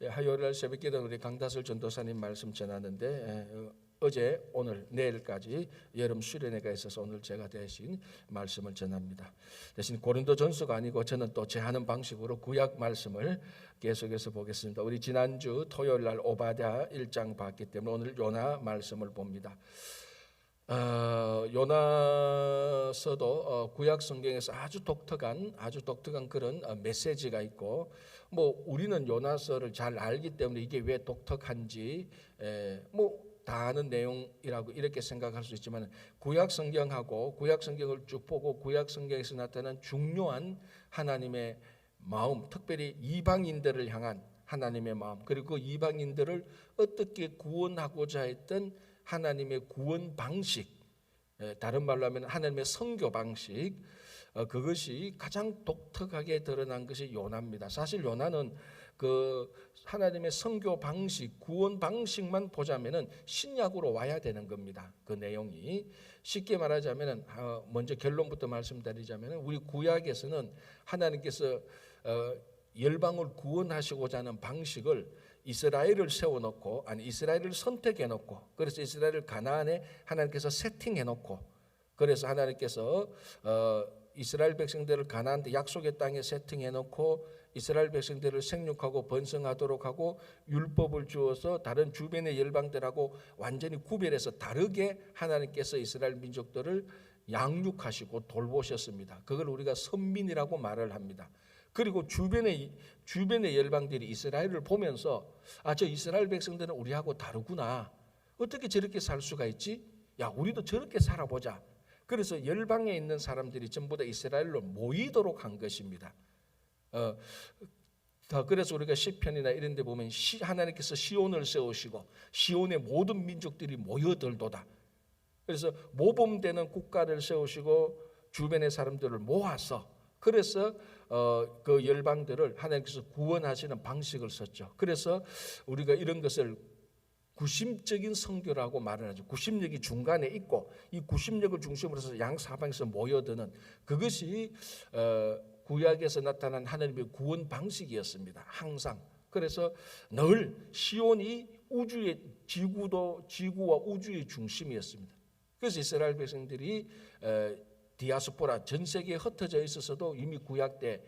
화요일날 새벽기도 우리 강다슬 전도사님 말씀 전하는데 어제 오늘 내일까지 여름 수련회가 있어서 오늘 제가 대신 말씀을 전합니다. 대신 고린도전서가 아니고 저는 또 제 하는 방식으로 구약 말씀을 계속해서 보겠습니다. 우리 지난주 토요일날 오바댜 1장 봤기 때문에 오늘 요나 말씀을 봅니다. 요나서도 구약 성경에서 아주 독특한 그런 메시지가 있고, 뭐 우리는 요나서를 잘 알기 때문에 이게 왜 독특한지 다 아는 내용이라고 이렇게 생각할 수 있지만, 구약 성경하고 구약 성경을 쭉 보고 구약 성경에서 나타난 중요한 하나님의 마음, 특별히 이방인들을 향한 하나님의 마음, 그리고 그 이방인들을 어떻게 구원하고자 했던 하나님의 구원 방식, 다른 말로 하면 하나님의 선교 방식, 그것이 가장 독특하게 드러난 것이 요나입니다. 사실 요나는 그 하나님의 선교 방식, 구원 방식만 보자면은 신약으로 와야 되는 겁니다. 그 내용이 쉽게 말하자면은 먼저 결론부터 말씀드리자면은 우리 구약에서는 하나님께서 열방을 구원하시고자 하는 방식을 이스라엘을 세워놓고, 아니 이스라엘을 선택해놓고, 그래서 이스라엘을 가나안에 하나님께서 세팅해놓고, 그래서 하나님께서 이스라엘 백성들을 가나안 약속의 땅에 세팅해놓고 이스라엘 백성들을 생육하고 번성하도록 하고 율법을 주어서 다른 주변의 열방들하고 완전히 구별해서 다르게 하나님께서 이스라엘 민족들을 양육하시고 돌보셨습니다. 그걸 우리가 선민이라고 말을 합니다. 그리고 주변의 열방들이 이스라엘을 보면서 저 이스라엘 백성들은 우리하고 다르구나, 어떻게 저렇게 살 수가 있지? 야, 우리도 저렇게 살아보자. 그래서 열방에 있는 사람들이 전부 다 이스라엘로 모이도록 한 것입니다. 그래서 우리가 시편이나 이런 데 보면 하나님께서 시온을 세우시고 시온의 모든 민족들이 모여들도다. 그래서 모범되는 국가를 세우시고 주변의 사람들을 모아서, 그래서 그 열방들을 하나님께서 구원하시는 방식을 썼죠. 그래서 우리가 이런 것을 구심적인 선교라고 말을 하죠. 구심력이 중간에 있고 이 구심력을 중심으로 해서 양사방에서 모여드는 그것이 구약에서 나타난 하나님의 구원 방식이었습니다. 항상. 그래서 늘 시온이 우주의 지구와 우주의 중심이었습니다. 그래서 이스라엘 백성들이 디아스포라 전 세계에 흩어져 있어서도 이미 구약 때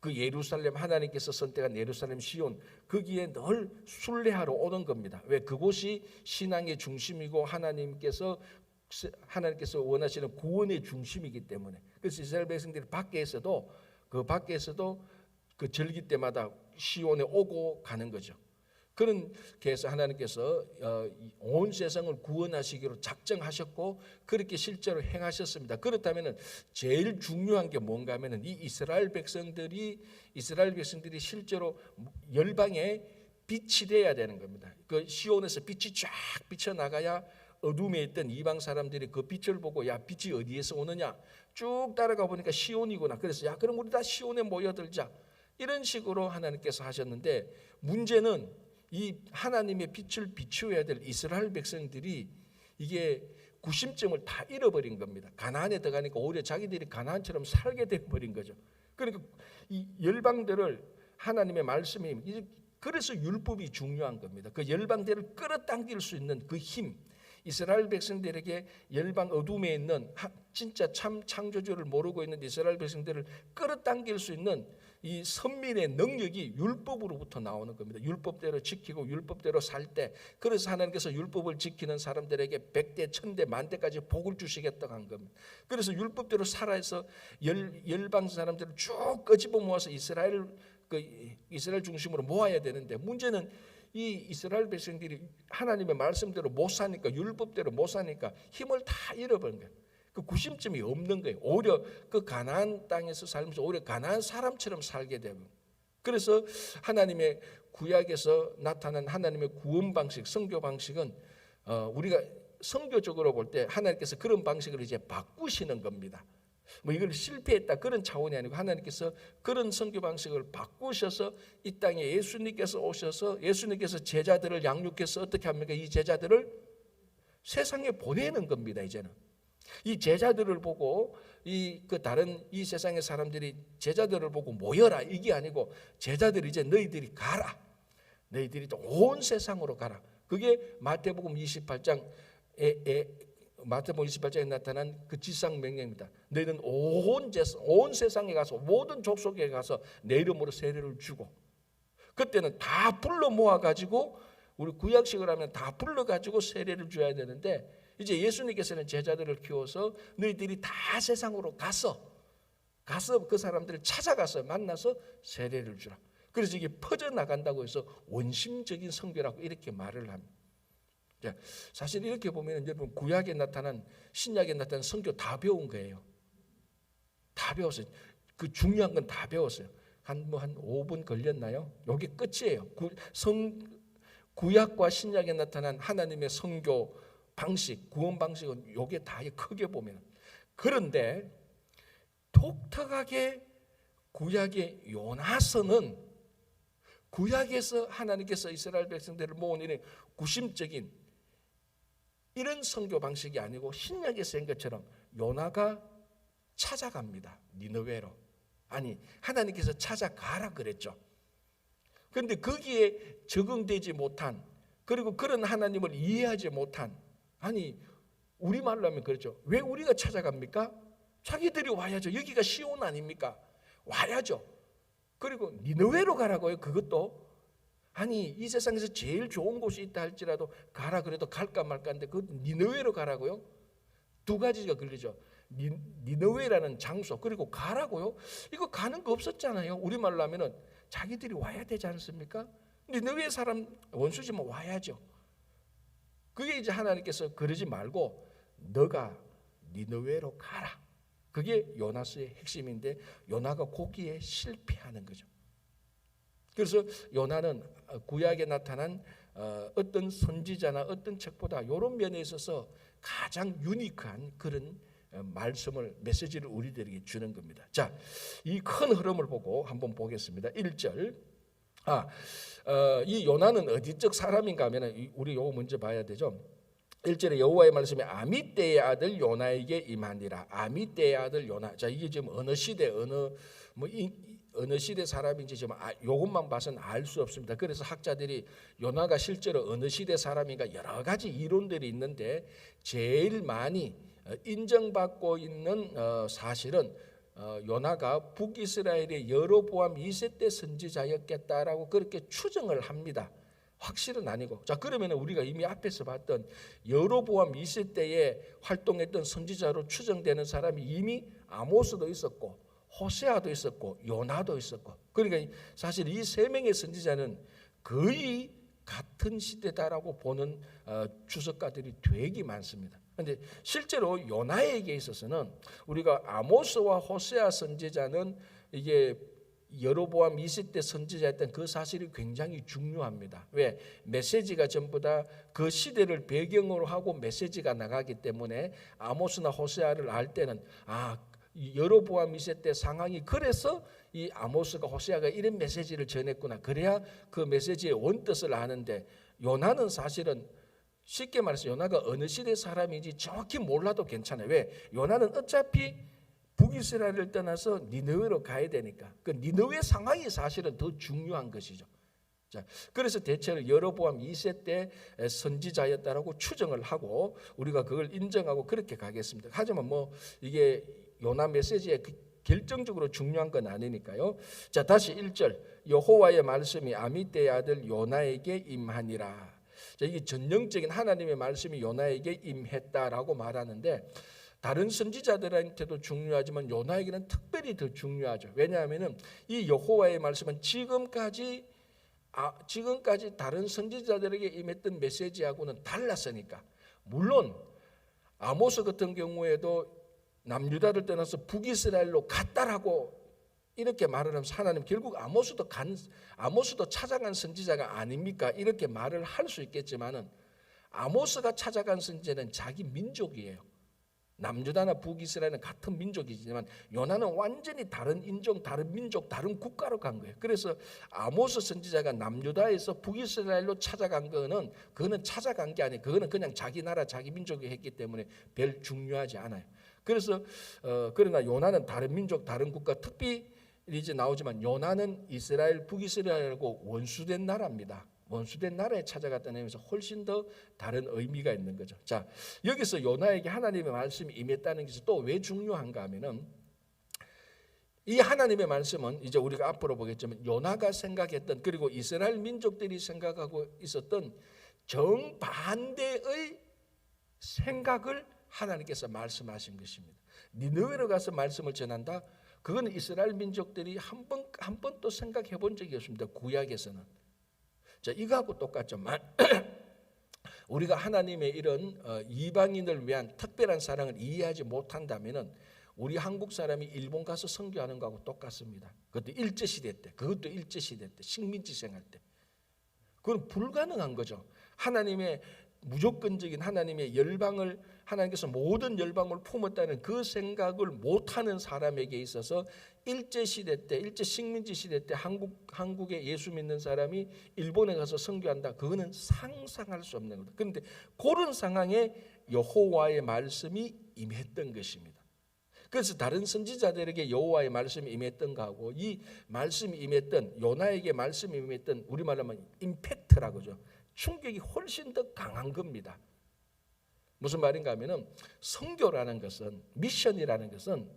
그 예루살렘, 하나님께서 선택한 예루살렘 시온, 거기에 늘 순례하러 오는 겁니다. 왜? 그곳이 신앙의 중심이고 하나님께서 원하시는 구원의 중심이기 때문에. 그래서 이스라엘 백성들이 밖에서도 그 절기 때마다 시온에 오고 가는 거죠. 그렇게 해서 하나님께서 온 세상을 구원하시기로 작정하셨고 그렇게 실제로 행하셨습니다. 그렇다면 제일 중요한 게 뭔가 하면은 이 이스라엘 백성들이 실제로 열방에 빛이 되어야 되는 겁니다. 그 시온에서 빛이 쫙 비쳐나가야 어둠에 있던 이방 사람들이 그 빛을 보고, 야, 빛이 어디에서 오느냐, 쭉 따라가 보니까 시온이구나. 그래서 야, 그럼 우리 다 시온에 모여들자, 이런 식으로 하나님께서 하셨는데, 문제는 이 하나님의 빛을 비추어야 될 이스라엘 백성들이 이게 구심점을 다 잃어버린 겁니다. 가나안에 들어가니까 오히려 자기들이 가나안처럼 살게 돼버린 거죠. 그러니까 이 열방들을 하나님의 말씀이, 그래서 율법이 중요한 겁니다. 그 열방들을 끌어당길 수 있는 그 힘, 이스라엘 백성들에게 열방 어둠에 있는 진짜 참 창조주를 모르고 있는 이스라엘 백성들을 끌어당길 수 있는 이 선민의 능력이 율법으로부터 나오는 겁니다. 율법대로 지키고 율법대로 살 때, 그래서 하나님께서 율법을 지키는 사람들에게 100대, 1000대, 만대까지 복을 주시겠다고 한 겁니다. 그래서 율법대로 살아서 열방 사람들을 쭉 끄집어 모아서 이스라엘 중심으로 모아야 되는데, 문제는 이 이스라엘 백성들이 하나님의 말씀대로 못 사니까, 율법대로 못 사니까 힘을 다 잃어버린 거예요. 그 구심점이 없는 거예요. 오히려 그 가나안 땅에서 살면서 오히려 가나안 사람처럼 살게 되고, 그래서 하나님의 구약에서 나타난 하나님의 구원 방식, 선교 방식은 우리가 선교적으로 볼 때 하나님께서 그런 방식을 이제 바꾸시는 겁니다. 뭐 이걸 실패했다 그런 차원이 아니고 하나님께서 그런 선교 방식을 바꾸셔서 이 땅에 예수님께서 오셔서 예수님께서 제자들을 양육해서 어떻게 합니까? 이 제자들을 세상에 보내는 겁니다. 이제는 이 제자들을 보고 다른 이 세상의 사람들이 제자들을 보고 모여라, 이게 아니고 제자들 이제 너희들이 가라, 너희들이 또 온 세상으로 가라. 그게 마태복음 28장에 나타난 그 지상 명령입니다. 너희는 온 세상에 가서 모든 족속에 가서 내 이름으로 세례를 주고, 그때는 다 불러 모아가지고, 우리 구약식으로 하면 다 불러가지고 세례를 줘야 되는데, 이제 예수님께서는 제자들을 키워서 너희들이 다 세상으로 가서 그 사람들을 찾아가서 만나서 세례를 주라. 그래서 이게 퍼져나간다고 해서 원심적인 선교라고 이렇게 말을 합니다. 사실 이렇게 보면 여러분, 구약에 나타난, 신약에 나타난 선교 다 배운 거예요. 다 배웠어요. 그 중요한 건 다 배웠어요. 한 5분 걸렸나요? 이게 끝이에요. 구약과 신약에 나타난 하나님의 선교 방식, 구원 방식은 이게 다 크게 보면. 그런데 독특하게 구약의 요나서는 구약에서 하나님께서 이스라엘 백성들을 모은 이런 구심적인 이런 선교 방식이 아니고, 신약에서 한 것처럼 요나가 찾아갑니다. 니느웨로. 아니, 하나님께서 찾아가라 그랬죠. 그런데 거기에 적응되지 못한, 그리고 그런 하나님을 이해하지 못한, 아니 우리말로 하면 그렇죠. 왜 우리가 찾아갑니까? 자기들이 와야죠. 여기가 시온 아닙니까? 와야죠. 그리고 니느웨로 가라고요. 그것도 아니, 이 세상에서 제일 좋은 곳이 있다 할지라도 가라 그래도 갈까 말까인데 그 니느웨로 가라고요? 두 가지가 걸리죠. 니느웨라는 장소, 그리고 가라고요? 이거 가는 거 없었잖아요. 우리말로 하면은 자기들이 와야 되지 않습니까? 니느웨 사람 원수지만 와야죠. 그게 이제 하나님께서 그러지 말고 너가 니느웨로 가라. 그게 요나서의 핵심인데, 요나가 거기에 실패하는 거죠. 그래서 요나는 구약에 나타난 어떤 선지자나 어떤 책보다 이런 면에 있어서 가장 유니크한 그런 말씀을, 메시지를 우리들에게 주는 겁니다. 자, 이 큰 흐름을 보고 한번 보겠습니다. 1절. 이 요나는 어디적 사람인가 하면 우리 요거 먼저 봐야 되죠. 1절에 여호와의 말씀이 아미떼의 아들 요나에게 임하니라. 아미떼의 아들 요나. 자, 이게 지금 어느 시대 어느 시대 사람인지 지금 요것만 봐서는 알 수 없습니다. 그래서 학자들이 요나가 실제로 어느 시대 사람인가 여러 가지 이론들이 있는데, 제일 많이 인정받고 있는 사실은 요나가 북이스라엘의 여로보암 2세 때 선지자였겠다라고 그렇게 추정을 합니다. 확실은 아니고. 자, 그러면 우리가 이미 앞에서 봤던 여로보암 2세 때에 활동했던 선지자로 추정되는 사람이 이미 아모스도 있었고 호세아도 있었고 요나도 있었고, 그러니까 사실 이 세 명의 선지자는 거의 같은 시대다라고 보는 주석가들이 되게 많습니다. 그런데 실제로 요나에게 있어서는 우리가 아모스와 호세아 선지자는 이게 여로보암 2세 때 선지자였던 그 사실이 굉장히 중요합니다. 왜? 메시지가 전부 다 그 시대를 배경으로 하고 메시지가 나가기 때문에 아모스나 호세아를 알 때는 여로보암 2세 때 상황이 그래서 이 아모스가 호세아가 이런 메시지를 전했구나. 그래야 그 메시지의 원뜻을 아는데, 요나는 사실은 쉽게 말해서 요나가 어느 시대 사람인지 정확히 몰라도 괜찮아요. 왜? 요나는 어차피 북이스라엘을 떠나서 니느웨로 가야 되니까 그 니느웨 상황이 사실은 더 중요한 것이죠. 자, 그래서 대체로 여로보암 2세 때 선지자였다라고 추정을 하고 우리가 그걸 인정하고 그렇게 가겠습니다. 하지만 이게 요나 메시지에 결정적으로 중요한 건 아니니까요. 자, 다시 1절. 여호와의 말씀이 아미떼의 아들 요나에게 임하니라. 자, 이게 전형적인 하나님의 말씀이 요나에게 임했다라고 말하는데, 다른 선지자들한테도 중요하지만 요나에게는 특별히 더 중요하죠. 왜냐하면 이 여호와의 말씀은 지금까지 다른 선지자들에게 임했던 메시지하고는 달랐으니까. 물론 아모스 같은 경우에도 남유다를 떠나서 북이스라엘로 갔다라고 이렇게 말을 하면 하나님 결국 아모스도 찾아간 선지자가 아닙니까? 이렇게 말을 할 수 있겠지만은, 아모스가 찾아간 선지자는 자기 민족이에요. 남유다나 북이스라엘은 같은 민족이지만 요나는 완전히 다른 인종, 다른 민족, 다른 국가로 간 거예요. 그래서 아모스 선지자가 남유다에서 북이스라엘로 찾아간 그거는 찾아간 게 아니에요. 그거는 그냥 자기 나라, 자기 민족이 했기 때문에 별 중요하지 않아요. 그래서 그러나 요나는 다른 민족, 다른 국가, 특히 이제 나오지만 요나는 이스라엘, 북이스라엘하고 원수된 나라입니다. 원수된 나라에 찾아갔다는 의미에서 훨씬 더 다른 의미가 있는 거죠. 자, 여기서 요나에게 하나님의 말씀이 임했다는 것이 또 왜 중요한가 하면은 이 하나님의 말씀은 이제 우리가 앞으로 보겠지만 요나가 생각했던 그리고 이스라엘 민족들이 생각하고 있었던 정반대의 생각을 하나님께서 말씀하신 것입니다. 니느웨로 가서 말씀을 전한다. 그건 이스라엘 민족들이 한 번도 생각해 본 적이 없습니다. 구약에서는. 자, 이거하고 똑같죠. 우리가 하나님의 이런 이방인을 위한 특별한 사랑을 이해하지 못한다면은 우리 한국 사람이 일본 가서 선교하는 거하고 똑같습니다. 그것도 일제시대 때, 식민지 생활 때. 그건 불가능한 거죠. 하나님의 무조건적인 하나님의 열방을 하나님께서 모든 열방을 품었다는 그 생각을 못하는 사람에게 있어서 일제시대 때, 일제 식민지 시대 때 한국에 예수 믿는 사람이 일본에 가서 선교한다. 그거는 상상할 수 없는 거다. 그런데 그런 상황에 여호와의 말씀이 임했던 것입니다. 그래서 다른 선지자들에게 여호와의 말씀이 임했던가 하고 이 말씀이 임했던 요나에게 말씀이 임했던 우리말로 하면 임팩트라고 하죠. 충격이 훨씬 더 강한 겁니다. 무슨 말인가 하면은 선교라는 것은 미션이라는 것은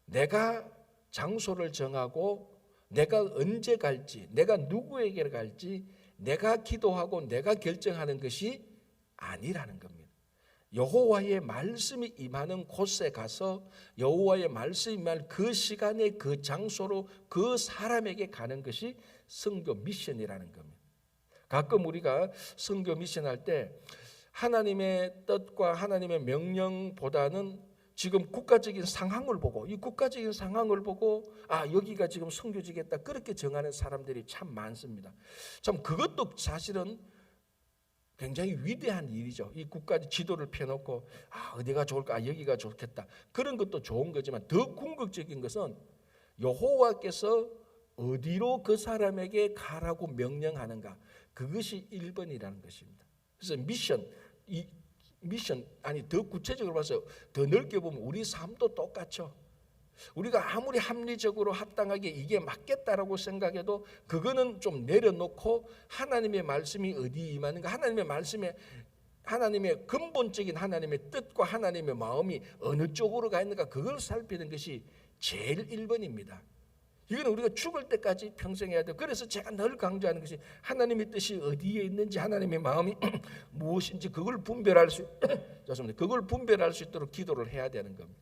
내가 장소를 정하고 내가 언제 갈지 내가 누구에게 갈지 내가 기도하고 내가 결정하는 것이 아니라는 겁니다. 여호와의 말씀이 임하는 곳에 가서 여호와의 말씀이 임할 그 시간에 그 장소로 그 사람에게 가는 것이 선교 미션이라는 겁니다. 가끔 우리가 선교 미션 할 때 하나님의 뜻과 하나님의 명령보다는 지금 국가적인 상황을 보고 이 국가적인 상황을 보고 여기가 지금 선교지겠다 그렇게 정하는 사람들이 참 많습니다. 참 그것도 사실은 굉장히 위대한 일이죠. 이 국가 지도를 펴놓고 어디가 좋을까 여기가 좋겠다 그런 것도 좋은 거지만 더 궁극적인 것은 여호와께서 어디로 그 사람에게 가라고 명령하는가 그것이 1번이라는 것입니다. 그래서 미션 더 구체적으로 봐서 더 넓게 보면 우리 삶도 똑같죠. 우리가 아무리 합리적으로 합당하게 이게 맞겠다라고 생각해도 그거는 좀 내려놓고 하나님의 말씀이 어디 임하는가 하나님의 말씀에 하나님의 근본적인 하나님의 뜻과 하나님의 마음이 어느 쪽으로 가 있는가 그걸 살피는 것이 제일 1번입니다. 이건 우리가 죽을 때까지 평생 해야 돼요. 그래서 제가 늘 강조하는 것이 하나님의 뜻이 어디에 있는지 하나님의 마음이 무엇인지 그걸 분별할 수 있도록 기도를 해야 되는 겁니다.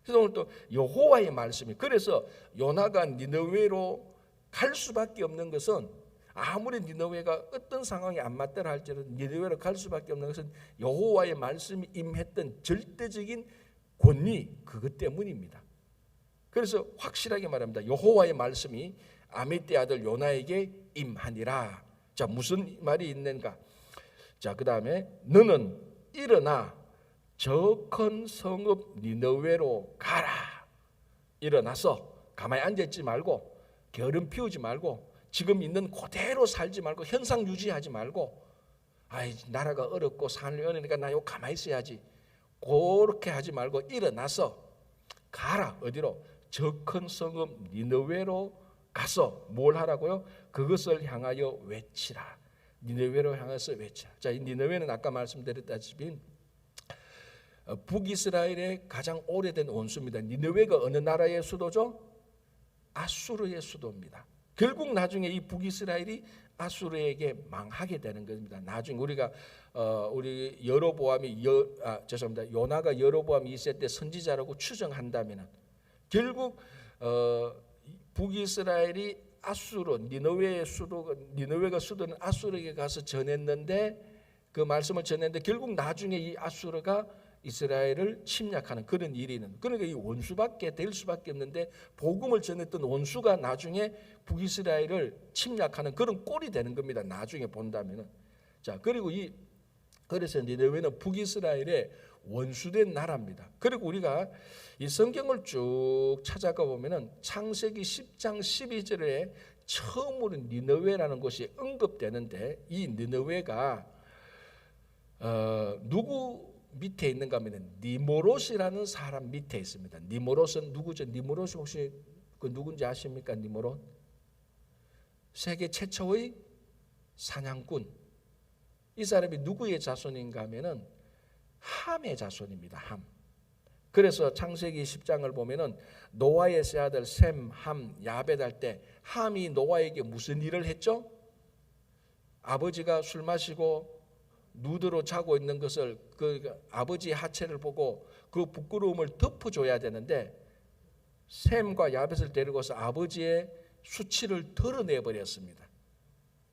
그래서 오늘 또 여호와의 말씀이 그래서 요나가 니느웨로 갈 수밖에 없는 것은 아무리 니느웨가 어떤 상황이 안 맞더라 할지라도 니느웨로 갈 수밖에 없는 것은 여호와의 말씀이 임했던 절대적인 권위 그것 때문입니다. 그래서 확실하게 말합니다. 여호와의 말씀이 아미떼 아들 요나에게 임하니라. 자, 무슨 말이 있는가? 자, 그 다음에 너는 일어나 저 큰 성읍 니느웨로 가라. 일어나서 가만히 앉아있지 말고 게으름 피우지 말고 지금 있는 그대로 살지 말고 현상 유지하지 말고 나라가 어렵고 산을 어려니까 나 요 가만히 있어야지 그렇게 하지 말고 일어나서 가라. 어디로? 저 큰 성읍 니느웨로 가서 뭘 하라고요? 그것을 향하여 외치라. 니느웨로 향해서 외치라. 자, 이 니느웨는 아까 말씀드렸다시피 북이스라엘의 가장 오래된 원수입니다. 니느웨가 어느 나라의 수도죠? 아수르의 수도입니다. 결국 나중에 이 북이스라엘이 아수르에게 망하게 되는 겁니다. 나중에 우리가 우리 요나가 여로보암 2세 때 선지자라고 추정한다면은 결국 북이스라엘이 아수르 니느웨가 수도는 아수르에게 가서 전했는데 그 말씀을 전했는데 결국 나중에 이 아수르가 이스라엘을 침략하는 그런 일이 있는 그러니까 이 원수밖에 될 수밖에 없는데 복음을 전했던 원수가 나중에 북이스라엘을 침략하는 그런 꼴이 되는 겁니다. 나중에 본다면은 자 그리고 그래서 니느웨는 북이스라엘의 원수된 나라입니다. 그리고 우리가 이 성경을 쭉 찾아가 보면은 창세기 10장 12절에 처음으로 니느웨라는 곳이 언급되는데 이 니느웨가 누구 밑에 있는가 하면 니모롯이라는 사람 밑에 있습니다. 니모롯은 누구죠? 니모롯이 혹시 그 누군지 아십니까? 니모롯 세계 최초의 사냥꾼. 이 사람이 누구의 자손인가 하면은 함의 자손입니다. 함. 그래서 창세기 10장을 보면은 노아의 세 아들 셈, 함, 야벳 할 때 함이 노아에게 무슨 일을 했죠? 아버지가 술 마시고 누드로 자고 있는 것을 그 아버지의 하체를 보고 그 부끄러움을 덮어줘야 되는데 셈과 야벳을 데리고서 아버지의 수치를 드러내 버렸습니다.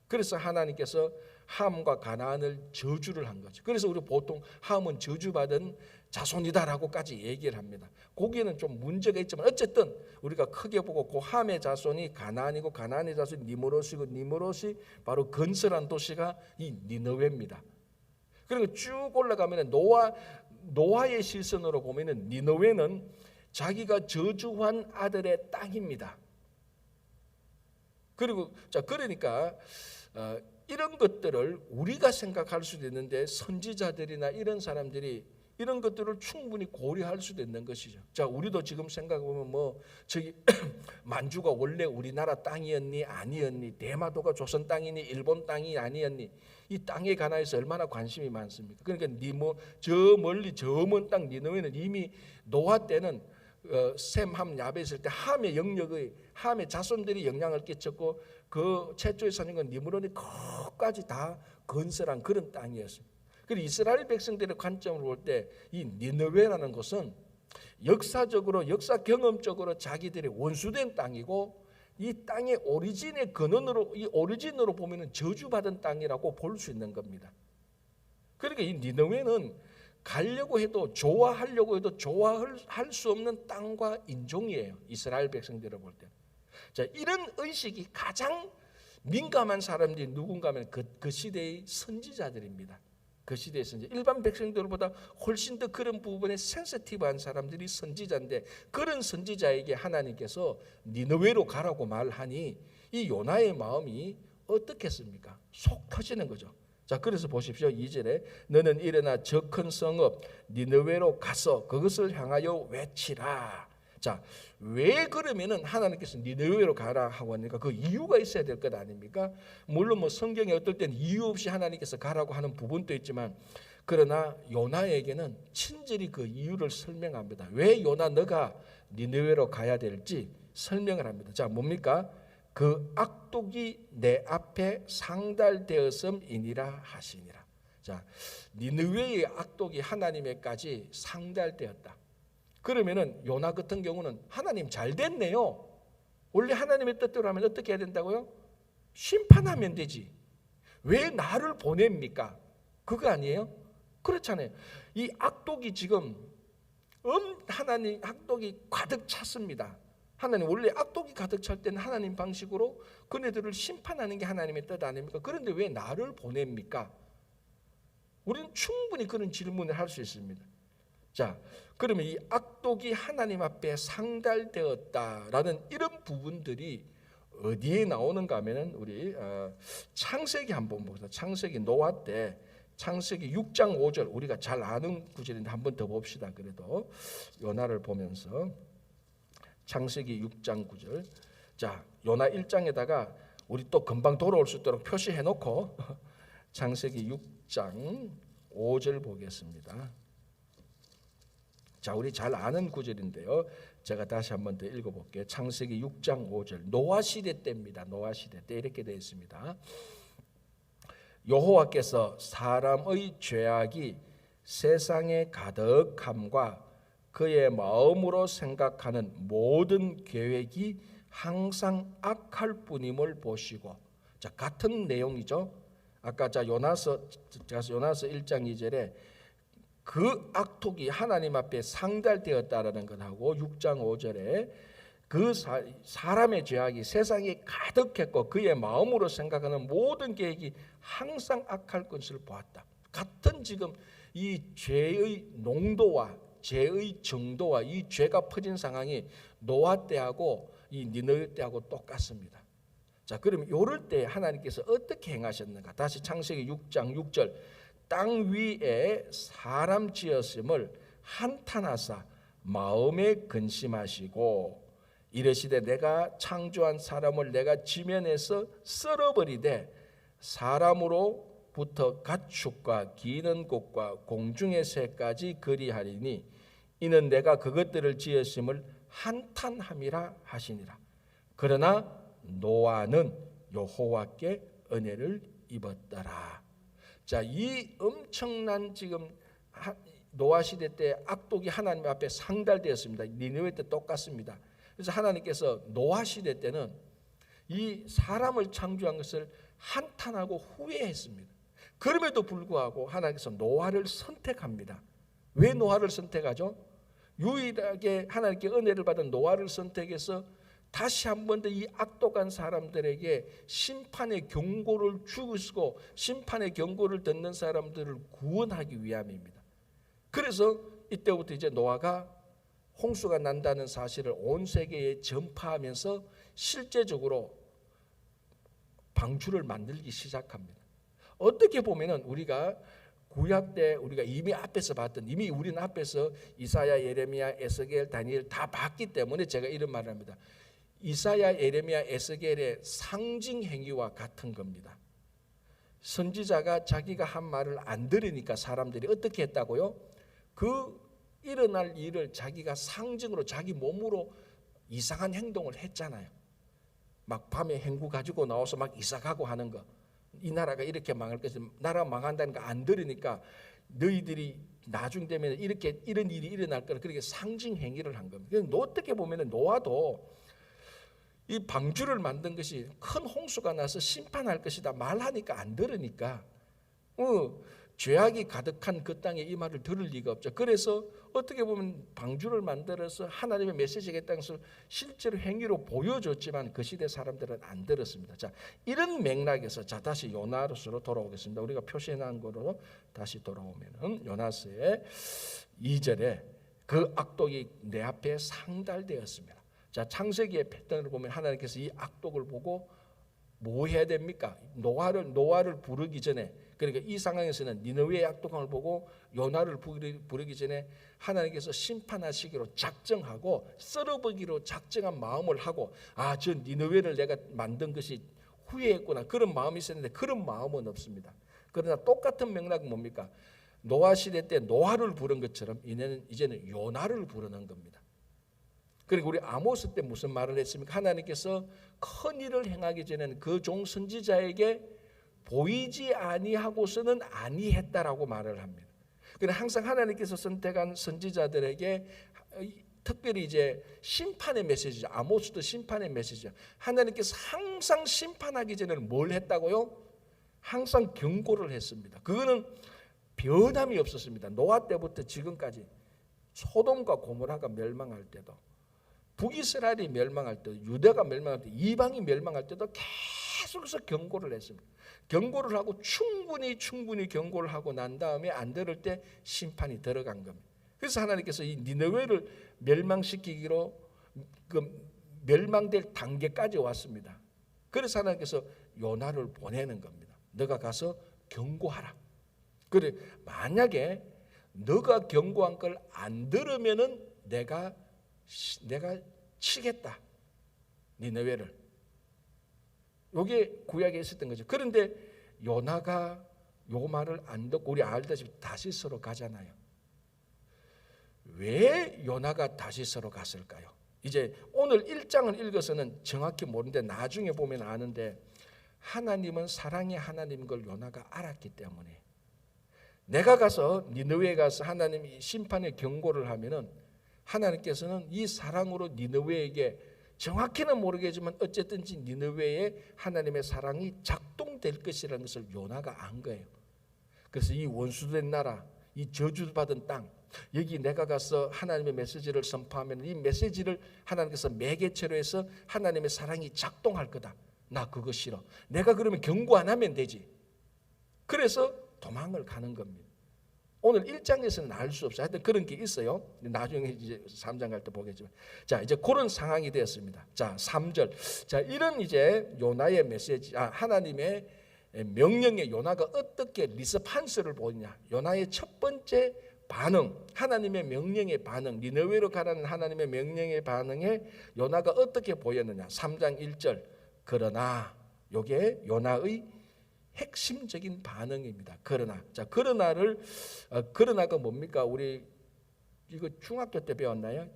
그래서 하나님께서 함과 가나안을 저주를 한 거죠. 그래서 우리 보통 함은 저주받은 자손이다라고까지 얘기를 합니다. 거기에는 좀 문제가 있지만 어쨌든 우리가 크게 보고 그 함의 자손이 가나안이고 가나안의 자손이 니므롯이고 니므롯이 바로 건설한 도시가 이 니느웨입니다. 그리고 쭉 올라가면 노아의 시선으로 보면은 니느웨는 자기가 저주한 아들의 땅입니다. 그리고 그러니까 이런 것들을 우리가 생각할 수도 있는데 선지자들이나 이런 사람들이 이런 것들을 충분히 고려할 수도 있는 것이죠. 자, 우리도 지금 생각해보면 저기 만주가 원래 우리나라 땅이었니 아니었니, 대마도가 조선 땅이니 일본 땅이 아니었니, 이 땅에 관해서 얼마나 관심이 많습니까? 그러니까 저 멀리 저 먼 땅 니느웨는 이미 노아 때는 셈, 함, 야벳 있을 때 함의 자손들이 영향을 끼쳤고 그 최초의 선인은 니므롯이 끝까지 다 건설한 그런 땅이었습니다. 그리고 이스라엘 백성들의 관점으로 볼 때 이 니느웨라는 곳은 역사적으로 역사 경험적으로 자기들의 원수된 땅이고 이 땅의 오리진의 근원으로 이 오리진으로 보면은 저주받은 땅이라고 볼 수 있는 겁니다. 그러니까 이 니느웨는 가려고 해도 좋아하려고 해도 좋아할 수 없는 땅과 인종이에요. 이스라엘 백성들을 볼 때. 자, 이런 의식이 가장 민감한 사람들이 누군가 하면 그 시대의 선지자들입니다. 그 시대의 선지자. 일반 백성들보다 훨씬 더 그런 부분에 센시티브한 사람들이 선지자인데 그런 선지자에게 하나님께서 니느웨로 가라고 말하니 이 요나의 마음이 어떻겠습니까? 속 터지는 거죠. 자, 그래서 보십시오. 2절에 너는 일어나 저 큰 성읍 니느웨로 가서 그것을 향하여 외치라. 자, 왜 그러면은 하나님께서 니느웨로 가라 하고 하니까 그 이유가 있어야 될 것 아닙니까? 물론 성경에 어떨 땐 이유 없이 하나님께서 가라고 하는 부분도 있지만 그러나 요나에게는 친절히 그 이유를 설명합니다. 왜 요나 너가 니느웨로 가야 될지 설명을 합니다. 자, 뭡니까? 그 악독이 내 앞에 상달되었음이니라 하시니라. 자, 니느웨의 악독이 하나님에까지 상달되었다. 그러면은 요나 같은 경우는 하나님 잘 됐네요. 원래 하나님의 뜻대로 하면 어떻게 해야 된다고요? 심판하면 되지. 왜 나를 보냅니까? 그거 아니에요? 그렇잖아요. 이 악독이 지금 하나님 악독이 가득 찼습니다. 하나님 원래 악독이 가득 찰 때는 하나님 방식으로 그네들을 심판하는 게 하나님의 뜻 아닙니까? 그런데 왜 나를 보냅니까? 우리는 충분히 그런 질문을 할 수 있습니다. 자, 그러면 이 악독이 하나님 앞에 상달되었다라는 이런 부분들이 어디에 나오는가 하면은 우리 창세기 한번 봅시다. 창세기 노아 때 창세기 6장 5절 우리가 잘 아는 구절인데 한번 더 봅시다. 그래도 요나를 보면서 창세기 6장 9절. 자, 요나 1장에다가 우리 또 금방 돌아올 수 있도록 표시해 놓고 창세기 6장 5절 보겠습니다. 자, 우리 잘 아는 구절인데요. 제가 다시 한번 더 읽어볼게요. 창세기 6장 5절. 노아 시대 때입니다. 노아 시대 때 이렇게 되어 있습니다. 여호와께서 사람의 죄악이 세상에 가득함과 그의 마음으로 생각하는 모든 계획이 항상 악할 뿐임을 보시고. 자, 같은 내용이죠. 아까 요나서 1장 2절에 그 악독이 하나님 앞에 상달되었다라는 것하고 6장 5절에 그 사람의 죄악이 세상에 가득했고 그의 마음으로 생각하는 모든 계획이 항상 악할 것을 보았다. 같은 지금 이 죄의 농도와 죄의 정도와 이 죄가 퍼진 상황이 노아 때하고 이 니느웨 때하고 똑같습니다. 자, 그럼 이럴 때 하나님께서 어떻게 행하셨는가? 다시 창세기 6장 6절. 땅 위에 사람 지었음을 한탄하사 마음에 근심하시고 이르시되 내가 창조한 사람을 내가 지면에서 썰어버리되 사람으로부터 가축과 기는 곳과 공중의 새까지 그리하리니 이는 내가 그것들을 지었음을 한탄함이라 하시니라. 그러나 노아는 여호와께 은혜를 입었더라. 자, 이 엄청난 지금 노아 시대 때 악독이 하나님 앞에 상달되었습니다. 니느웨 때 똑같습니다. 그래서 하나님께서 노아 시대 때는 이 사람을 창조한 것을 한탄하고 후회했습니다. 그럼에도 불구하고 하나님께서 노아를 선택합니다. 왜 노아를 선택하죠? 유일하게 하나님께 은혜를 받은 노아를 선택해서 다시 한 번 더 이 악독한 사람들에게 심판의 경고를 주시고 심판의 경고를 듣는 사람들을 구원하기 위함입니다. 그래서 이때부터 이제 노아가 홍수가 난다는 사실을 온 세계에 전파하면서 실제적으로 방주를 만들기 시작합니다. 어떻게 보면은 우리가 구약 때 우리가 이미 앞에서 봤던, 이미 우리는 앞에서 이사야, 예레미야, 에스겔, 다니엘 다 봤기 때문에 제가 이런 말을 합니다. 이사야, 예레미야, 에스겔의 상징 행위와 같은 겁니다. 선지자가 자기가 한 말을 안 들으니까 사람들이 어떻게 했다고요? 그 일어날 일을 자기가 상징으로 자기 몸으로 이상한 행동을 했잖아요. 막 밤에 행구 가지고 나와서 막 이사 가고 하는 거. 이 나라가 이렇게 망할 것이, 나라가 망한다는 거 안 들으니까 너희들이 나중 되면 이렇게 이런 일이 일어날 거라 그렇게 상징 행위를 한 겁니다. 그래서 어떻게 보면 노아도 이 방주를 만든 것이 큰 홍수가 나서 심판할 것이다 말하니까 안 들으니까 죄악이 가득한 그 땅에 이 말을 들을 리가 없죠. 그래서 어떻게 보면 방주를 만들어서 하나님의 메시지가 있다는 것을 실제로 행위로 보여줬지만 그 시대 사람들은 안 들었습니다. 자, 이런 맥락에서 자 다시 요나서로 돌아오겠습니다. 우리가 표시해놓은 거로 다시 돌아오면은 요나서의 2절에 그 악독이 내 앞에 상달되었습니다. 자, 창세기의 패턴을 보면 하나님께서 이 악독을 보고 뭐 해야 됩니까? 노아를 부르기 전에, 그러니까 이 상황에서는 니느웨의 악독함을 보고 요나를 부르기 전에 하나님께서 심판하시기로 작정하고 썰어버기로 작정한 마음을 하고 저 니느웨를 내가 만든 것이 후회했구나 그런 마음이 있었는데 그런 마음은 없습니다. 그러나 똑같은 맥락은 뭡니까? 노아 시대 때 노아를 부른 것처럼 이제는 요나를 부르는 겁니다. 그리고 우리 아모스 때 무슨 말을 했습니까? 하나님께서 큰 일을 행하기 전에는 그 종 선지자에게 보이지 아니하고서는 아니했다라고 말을 합니다. 그래서 항상 하나님께서 선택한 선지자들에게 특별히 이제 심판의 메시지죠. 아모스도 심판의 메시지죠. 하나님께서 항상 심판하기 전에는 뭘 했다고요? 항상 경고를 했습니다. 그거는 변함이 없었습니다. 노아 때부터 지금까지 소돔과 고모라가 멸망할 때도 북이스라엘이 멸망할 때도 유대가 멸망할 때 이방이 멸망할 때도 계속해서 경고를 했습니다. 경고를 하고 충분히 경고를 하고 난 다음에 안 들을 때 심판이 들어간 겁니다. 그래서 하나님께서 이 니느웨를 멸망시키기로 멸망될 단계까지 왔습니다. 그래서 하나님께서 요나를 보내는 겁니다. 너가 가서 경고하라. 그래 만약에 너가 경고한 걸 안 들으면은 내가 치겠다. 니느웨를. 이게 구약에 있었던 거죠. 그런데 요나가 요 말을 안 듣고 우리 알다시피 다시스로 가잖아요. 왜 요나가 다시스로 갔을까요? 이제 오늘 1장을 읽어서는 정확히 모르는데 나중에 보면 아는데 하나님은 사랑의 하나님인 걸 요나가 알았기 때문에 내가 가서 니느웨에 가서 하나님이 심판의 경고를 하면은 하나님께서는 이 사랑으로 니느웨에게 정확히는 모르겠지만 어쨌든지 니느웨에 하나님의 사랑이 작동될 것이라는 것을 요나가 안 거예요. 그래서 이 원수된 나라, 이 저주받은 땅, 여기 내가 가서 하나님의 메시지를 선포하면 이 메시지를 하나님께서 매개체로 해서 하나님의 사랑이 작동할 거다. 나 그거 싫어. 내가 그러면 경고 안 하면 되지. 그래서 도망을 가는 겁니다. 오늘 1장에서는 알 수 없어요. 하여튼 그런 게 있어요. 나중에 이제 3장 갈 때 보겠지만. 자, 이제 그런 상황이 되었습니다. 자, 3절. 자, 이런 이제 요나의 메시지, 하나님의 명령에 요나가 어떻게 리스판스를 보이냐. 요나의 첫 번째 반응, 하나님의 명령의 반응, 니느웨로 가라는 하나님의 명령의 반응에 요나가 어떻게 보였느냐. 3장 1절. 그러나 요게 요나의 핵심적인 반응입니다. 그러나, 자, 그러나가 뭡니까? 우리 이거 중학교 때 배웠나요?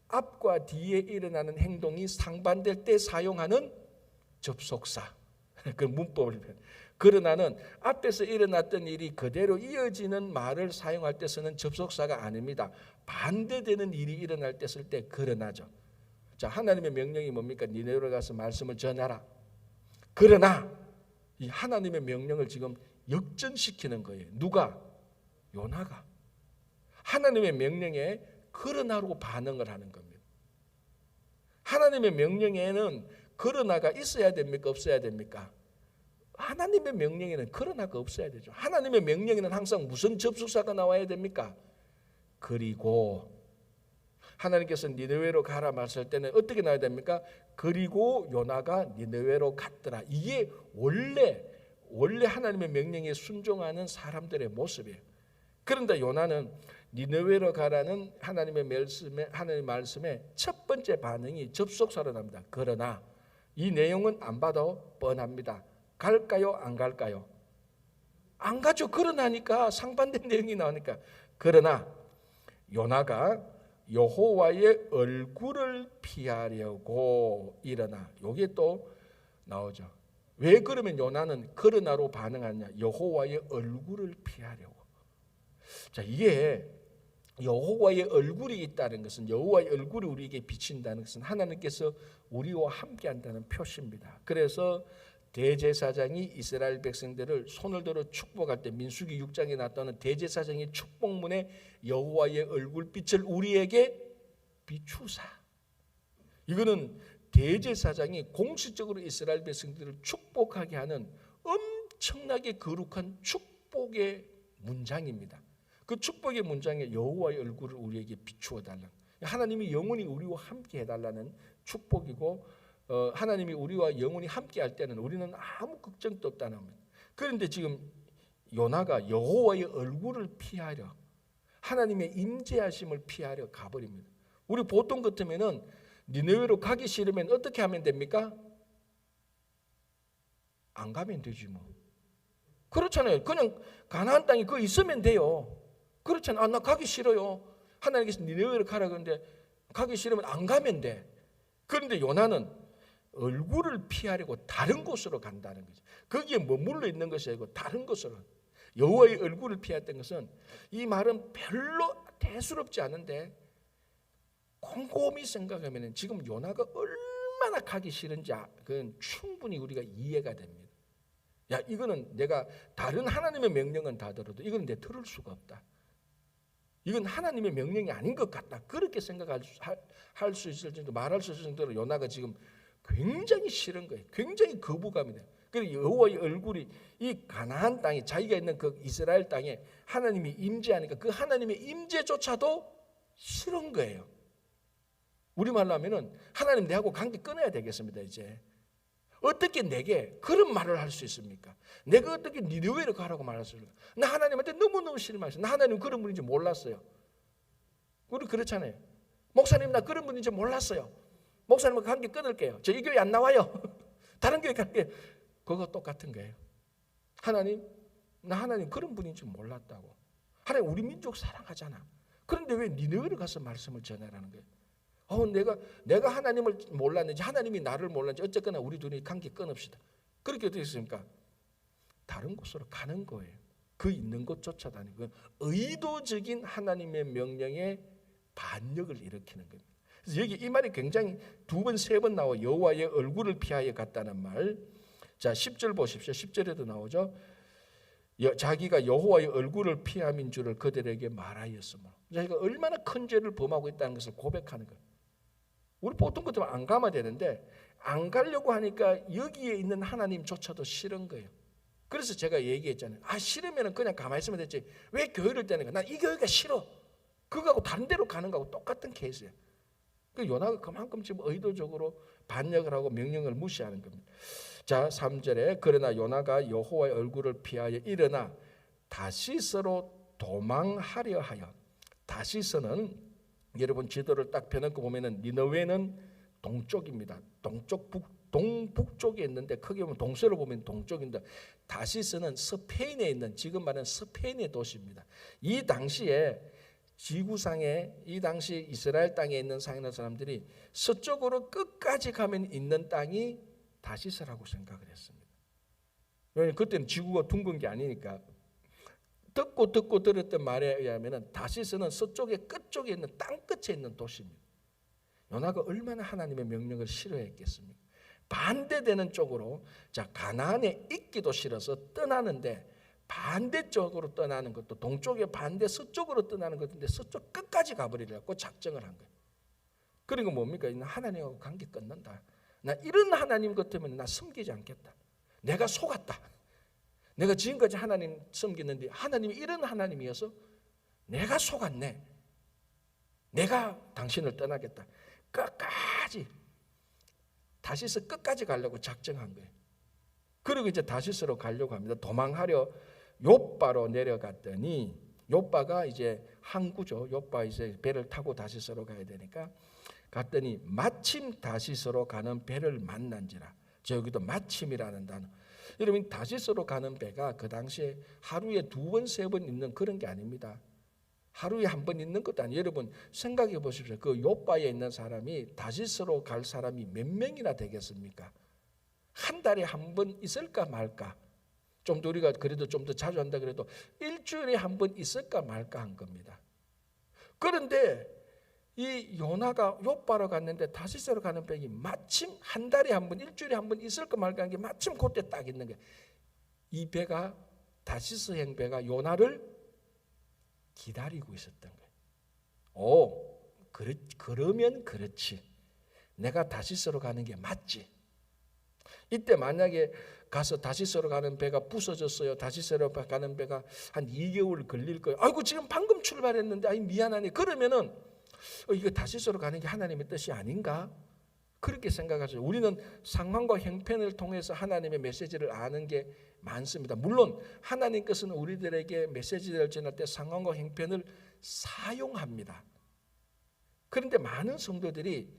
앞과 뒤에 일어나는 행동이 상반될 때 사용하는 접속사. 그 문법을. 그러나는 앞에서 일어났던 일이 그대로 이어지는 말을 사용할 때 쓰는 접속사가 아닙니다. 반대되는 일이 일어날 때 쓸 때 그러나죠. 자, 하나님의 명령이 뭡니까? 니네로 가서 말씀을 전하라. 그러나 이 하나님의 명령을 지금 역전시키는 거예요. 누가? 요나가. 하나님의 명령에 그러나로 반응을 하는 겁니다. 하나님의 명령에는 그러나가 있어야 됩니까? 없어야 됩니까? 하나님의 명령에는 그러나가 없어야 되죠. 하나님의 명령에는 항상 무슨 접속사가 나와야 됩니까? 그리고 하나님께서 니느웨로 가라 말씀할 때는 어떻게 나와야 됩니까? 그리고 요나가 니느웨로 갔더라. 이게 원래 하나님의 명령에 순종하는 사람들의 모습이에요. 그런데 요나는 니느웨로 가라는 하나님의 말씀에 첫 번째 반응이 접속사로 나옵니다. 그러나 이 내용은 안 봐도 뻔합니다. 갈까요? 안 갈까요? 안 가죠. 그러나니까 상반된 내용이 나오니까. 그러나 요나가 여호와의 얼굴을 피하려고 일어나. 요게 또 나오죠. 왜 그러면 요나는 그러나로 반응하냐? 여호와의 얼굴을 피하려고. 자, 이게 여호와의 얼굴이 있다는 것은, 여호와의 얼굴이 우리에게 비친다는 것은 하나님께서 우리와 함께한다는 표시입니다. 그래서 대제사장이 이스라엘 백성들을 손을 들어 축복할 때 민수기 6장에 나타나는 대제사장의 축복문에 여호와의 얼굴빛을 우리에게 비추사. 이거는 대제사장이 공식적으로 이스라엘 백성들을 축복하게 하는 엄청나게 거룩한 축복의 문장입니다. 그 축복의 문장에 여호와의 얼굴을 우리에게 비추어 달라. 하나님이 영원히 우리와 함께 해달라는 축복이고, 하나님이 우리와 영원히 함께 할 때는 우리는 아무 걱정도 없다는 겁니다. 그런데 지금 요나가 여호와의 얼굴을 피하려, 하나님의 임재하심을 피하려 가버립니다. 우리 보통 같으면은 니느웨로 가기 싫으면 어떻게 하면 됩니까? 안 가면 되지 뭐. 그렇잖아요. 그냥 가나안 땅에 그 있으면 돼요. 그렇잖아요. 나 가기 싫어요. 하나님께서 니느웨로 가라 그러는데 가기 싫으면 안 가면 돼. 그런데 요나는 얼굴을 피하려고 다른 곳으로 간다는 거죠. 거기에 머물러 있는 것이 아니고 다른 곳으로. 여호와의 얼굴을 피했던 것은, 이 말은 별로 대수롭지 않은데 곰곰이 생각하면 지금 요나가 얼마나 가기 싫은지 그건 충분히 우리가 이해가 됩니다. 야, 이거는 내가 다른 하나님의 명령은 다 들어도 이건 내 들을 수가 없다. 이건 하나님의 명령이 아닌 것 같다. 그렇게 생각할 수 있을 정도, 말할 수 있을 정도로 요나가 지금 굉장히 싫은 거예요. 굉장히 거부감이 돼요. 그래서 여호와의 얼굴이 이 가나안 땅에, 자기가 있는 그 이스라엘 땅에 하나님이 임재하니까 그 하나님의 임재조차도 싫은 거예요. 우리말로 하면은 하나님 내하고 관계 끊어야 되겠습니다. 이제 어떻게 내게 그런 말을 할 수 있습니까? 내가 어떻게 니느웨로 가라고 말할 수 있습니까? 나 하나님한테 너무너무 실망했어요. 나 하나님 그런 분인지 몰랐어요. 우리 그렇잖아요. 목사님 나 그런 분인지 몰랐어요. 목사님과 관계 끊을게요. 저 이 교회 안 나와요. 다른 교회 갈게요. 그거 똑같은 거예요. 하나님, 나 하나님 그런 분인지 몰랐다고. 하나님 우리 민족 사랑하잖아. 그런데 왜 니느웨로 가서 말씀을 전하라는 거예요? 내가 하나님을 몰랐는지 하나님이 나를 몰랐는지 어쨌거나 우리 둘이 관계 끊읍시다. 그렇게 어떻게 했습니까? 다른 곳으로 가는 거예요. 그 있는 곳조차도 아니고 의도적인 하나님의 명령에 반역을 일으키는 겁니다. 그래서 여기 이 말이 굉장히 두 번, 세 번 나와. 여호와의 얼굴을 피하여 갔다는 말. 자, 10절 보십시오. 10절에도 나오죠. 자기가 여호와의 얼굴을 피함인 줄을 그들에게 말하였으므로. 자기가 얼마나 큰 죄를 범하고 있다는 것을 고백하는 거예요. 우리 보통 같으면 안 가면 되는데 안 가려고 하니까 여기에 있는 하나님조차도 싫은 거예요. 그래서 제가 얘기했잖아요. 싫으면 그냥 가만히 있으면 됐지. 왜 교회를 떼는 거야? 난 이 교회가 싫어. 그거하고 다른 데로 가는 거하고 똑같은 케이스예요. 그 요나가 그만큼 지금 의도적으로 반역을 하고 명령을 무시하는 겁니다. 자, 3절에 그러나 요나가 여호와의 얼굴을 피하여 일어나 다시스로 도망하려 하여. 다시스는 여러분 지도를 딱 펴놓고 보면은 니느웨는 동쪽입니다. 동쪽 동북쪽에 있는데 크게 보면 동서로 보면 동쪽인데 다시스는 스페인에 있는 지금 말하는 스페인의 도시입니다. 이 당시에 지구상에 이 당시 이스라엘 땅에 있는 사람들이 서쪽으로 끝까지 가면 있는 땅이 다시스라고 생각을 했습니다. 왜냐하면 그때는 지구가 둥근 게 아니니까. 듣고 들었던 말에 의하면 다시스는 서쪽의 끝쪽에 있는 땅 끝에 있는 도시입니다. 요나가 얼마나 하나님의 명령을 싫어했겠습니까? 반대되는 쪽으로 가나안에 있기도 싫어서 떠나는데 반대쪽으로 떠나는 것도 동쪽에 반대 서쪽으로 떠나는 것인데 서쪽 끝까지 가버리려고 작정을 한 거예요. 그리고 뭡니까? 하나님하고 관계 끊는다. 나 이런 하나님 같으면 나 섬기지 않겠다. 내가 속았다. 내가 지금까지 하나님 섬기는데 하나님이 이런 하나님이어서 내가 속았네. 내가 당신을 떠나겠다. 끝까지 다시스 끝까지 가려고 작정한 거예요. 그리고 이제 다시스로 가려고 합니다. 도망하려 욥바로 내려갔더니 욥바가 이제 항구죠. 욥바 이제 배를 타고 다시스로 가야 되니까 갔더니 마침 다시스로 가는 배를 만난지라. 여기도 마침이라는 단어. 여러분 다시스로 가는 배가 그 당시에 하루에 2번, 3번 있는 그런 게 아닙니다. 하루에 한 번 있는 것도 아니에요. 여러분 생각해 보십시오. 그 욥바에 있는 사람이 다시스로 갈 사람이 몇 명이나 되겠습니까? 한 달에 한 번 있을까 말까? 좀 더 우리가 그래도 좀 더 자주 한다 그래도 일주일에 한 번 있을까 말까 한 겁니다. 그런데 이 요나가 욥바로 갔는데 다시스로 가는 배이 마침 한 달에 한 번, 일주일에 한 번 있을까 말까 한 게 마침 그때 딱 있는 거예요. 이 배가 다시스행 배가 요나를 기다리고 있었던 거예요. 그러면 그렇지. 내가 다시스로 가는 게 맞지. 이때 만약에 가서 다시스로 가는 배가 부서졌어요. 다시스로 가는 배가 한 2개월 걸릴 거예요. 아이고 지금 방금 출발했는데 아이 미안하네. 그러면은 이거 다시스로 가는 게 하나님의 뜻이 아닌가? 그렇게 생각하죠. 우리는 상황과 형편을 통해서 하나님의 메시지를 아는 게 많습니다. 물론 하나님께서는 우리들에게 메시지를 전할 때 상황과 형편을 사용합니다. 그런데 많은 성도들이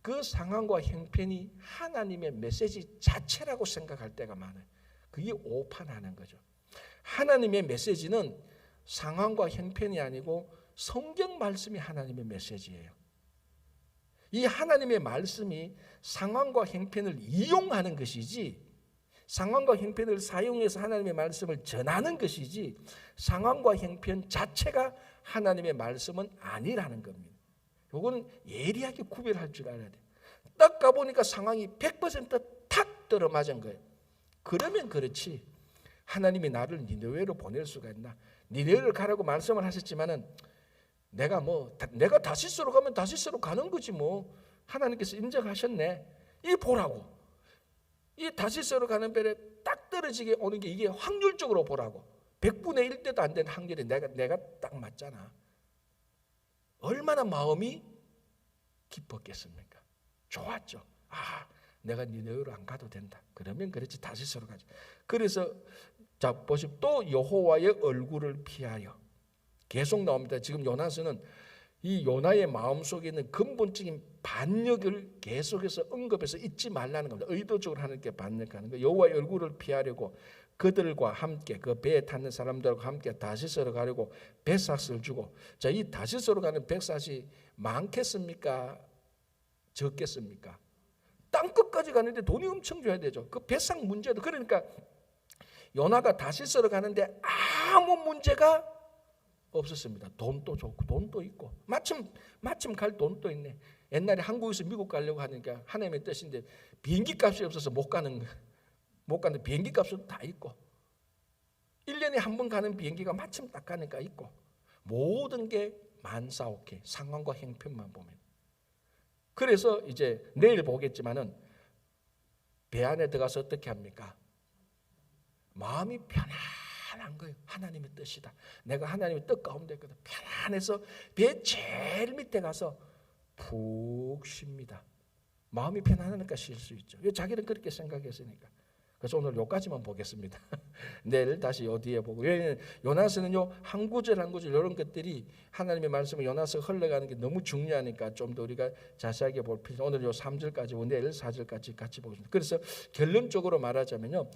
그 상황과 형편이 하나님의 메시지 자체라고 생각할 때가 많아요. 그게 오판하는 거죠. 하나님의 메시지는 상황과 형편이 아니고 성경 말씀이 하나님의 메시지예요. 이 하나님의 말씀이 상황과 형편을 이용하는 것이지 상황과 형편을 사용해서 하나님의 말씀을 전하는 것이지 상황과 형편 자체가 하나님의 말씀은 아니라는 겁니다. 이거는 예리하게 구별할 줄 알아야 돼요. 딱 가보니까 상황이 100% 들어맞은 거예요. 그러면 그렇지 하나님이 나를 니느웨로 보낼 수가 있나? 니느웨를 가라고 말씀을 하셨지만은 내가 다시스로 가면 다시스로 가는 거지 뭐. 하나님께서 인정하셨네. 이 보라고. 이 다시스로 가는 배에 딱 떨어지게 오는 게 이게 확률적으로 보라고. 100분의 1대도 안 되는 확률이 내가 딱 맞잖아. 얼마나 마음이 기뻤겠습니까? 좋았죠. 내가 니네로 안 가도 된다. 그러면 그렇지 다시스로 가지. 그래서 자 보십시오. 또 여호와의 얼굴을 피하여. 계속 나옵니다. 지금 요나서는 이 요나의 마음속에 있는 근본적인 반역을 계속해서 언급해서 잊지 말라는 겁니다. 의도적으로 하나님께 반역하는 거예요. 여호와의 얼굴을 피하려고 그들과 함께 그 배에 탔는 사람들과 함께 다시스로 가려고 백삭을 주고 자, 이 다시스로 가는 백삭이 많겠습니까? 적겠습니까? 땅끝까지 가는데 돈이 엄청 줘야 되죠. 그 백삭 문제도 그러니까 요나가 다시스로 가는데 아무 문제가 없었습니다. 돈도 좋고 돈도 있고 마침 갈 돈도 있네. 옛날에 한국에서 미국 가려고 하니까 하나님의 뜻인데 비행기 값이 없어서 못 가는데 비행기 값은 다 있고 1년에 한 번 가는 비행기가 마침 딱 가니까 있고 모든 게 만사오케 상황과 형편만 보면 그래서 이제 내일 보겠지만은 배 안에 들어가서 어떻게 합니까? 마음이 편안한 거예요. 하나님의 뜻이다. 내가 하나님의 뜻 가운데 있거든. 편안해서 배 제일 밑에 가서 푹 쉽니다. 마음이 편안하니까 쉴 수 있죠. 자기는 그렇게 생각했으니까. 그래서 오늘 요까지만 보겠습니다. 내일 다시 요 뒤에 보고. 왜냐하면 요나서는요 한 구절 한 구절 이런 것들이 하나님의 말씀을 요나서가 흘러가는 게 너무 중요하니까 좀 더 우리가 자세하게 볼 필요. 오늘 요 3절까지 보고 내일 4절까지 같이 보겠습니다. 그래서 결론적으로 말하자면요.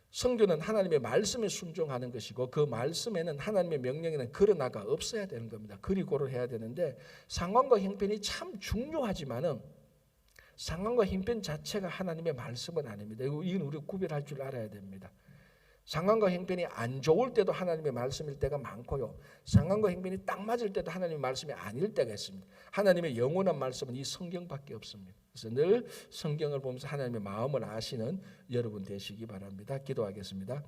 성교는 하나님의 말씀에 순종하는 것이고 그 말씀에는 하나님의 명령에는 그러나가 없어야 되는 겁니다. 그리고를 해야 되는데 상황과 형편이 참 중요하지만은 상황과 형편 자체가 하나님의 말씀은 아닙니다. 이건 우리가 구별할 줄 알아야 됩니다. 상황과 형편이 안 좋을 때도 하나님의 말씀일 때가 많고요. 상황과 형편이 딱 맞을 때도 하나님의 말씀이 아닐 때가 있습니다. 하나님의 영원한 말씀은 이 성경밖에 없습니다. 그래서 늘 성경을 보면서 하나님의 마음을 아시는 여러분 되시기 바랍니다. 기도하겠습니다.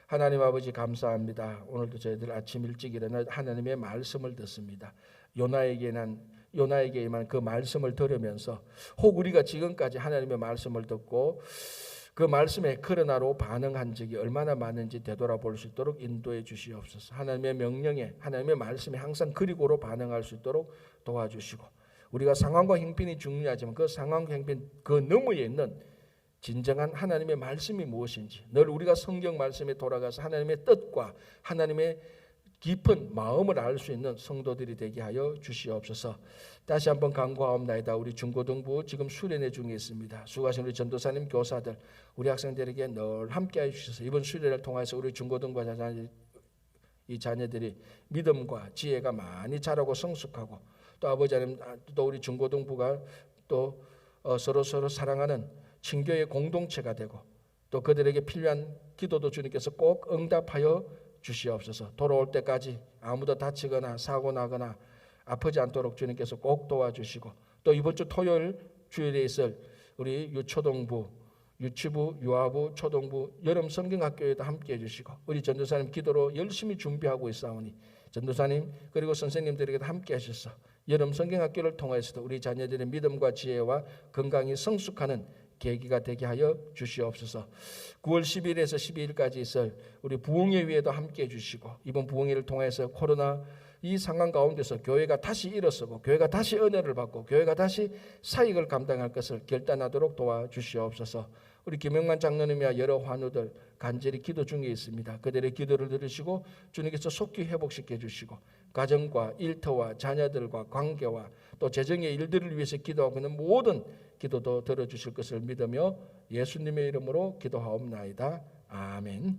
하나님 아버지 감사합니다. 오늘도 저희들 아침 일찍 일어나 하나님의 말씀을 듣습니다. 요나에게만 그 말씀을 들으면서 혹 우리가 지금까지 하나님의 말씀을 듣고 그 말씀에 그러나로 반응한 적이 얼마나 많은지 되돌아볼 수 있도록 인도해 주시옵소서. 하나님의 명령에 하나님의 말씀에 항상 그리고로 반응할 수 있도록 도와주시고 우리가 상황과 형편이 중요하지만 그 상황과 형편 그 너머에 있는 진정한 하나님의 말씀이 무엇인지 늘 우리가 성경 말씀에 돌아가서 하나님의 뜻과 하나님의 깊은 마음을 알 수 있는 성도들이 되게 하여 주시옵소서. 다시 한번 간구하옵나이다. 우리 중고등부 지금 수련회 중에 있습니다. 수고하신 우리 전도사님 교사들 우리 학생들에게 늘 함께해 주셔서 이번 수련회를 통해서 우리 중고등부 이 자녀들이 믿음과 지혜가 많이 자라고 성숙하고 또 아버지 하나님 또 우리 중고등부가 또 서로 사랑하는 친교의 공동체가 되고 또 그들에게 필요한 기도도 주님께서 꼭 응답하여 주시옵소서. 돌아올 때까지 아무도 다치거나 사고 나거나 아프지 않도록 주님께서 꼭 도와주시고 또 이번 주 토요일 주일에 있을 우리 유초등부, 유치부, 유아부, 초등부, 여름 성경학교에도 함께해 주시고 우리 전도사님 기도로 열심히 준비하고 있사오니 전도사님 그리고 선생님들에게도 함께 하셔서 여름 성경학교를 통해서도 우리 자녀들의 믿음과 지혜와 건강이 성숙하는 계기가 되게 하여 주시옵소서. 9월 10일에서 12일까지 있을 우리 부흥회 위에도 함께해 주시고 이번 부흥회를 통해서 코로나 이 상황 가운데서 교회가 다시 일어서고 교회가 다시 은혜를 받고 교회가 다시 사역을 감당할 것을 결단하도록 도와주시옵소서. 우리 김영만 장로님이와 여러 환우들 간절히 기도 중에 있습니다. 그들의 기도를 들으시고 주님께서 속히 회복시켜 주시고 가정과 일터와 자녀들과 관계와 또 재정의 일들을 위해서 기도하고 있는 모든 기도도 들어주실 것을 믿으며 예수님의 이름으로 기도하옵나이다. 아멘.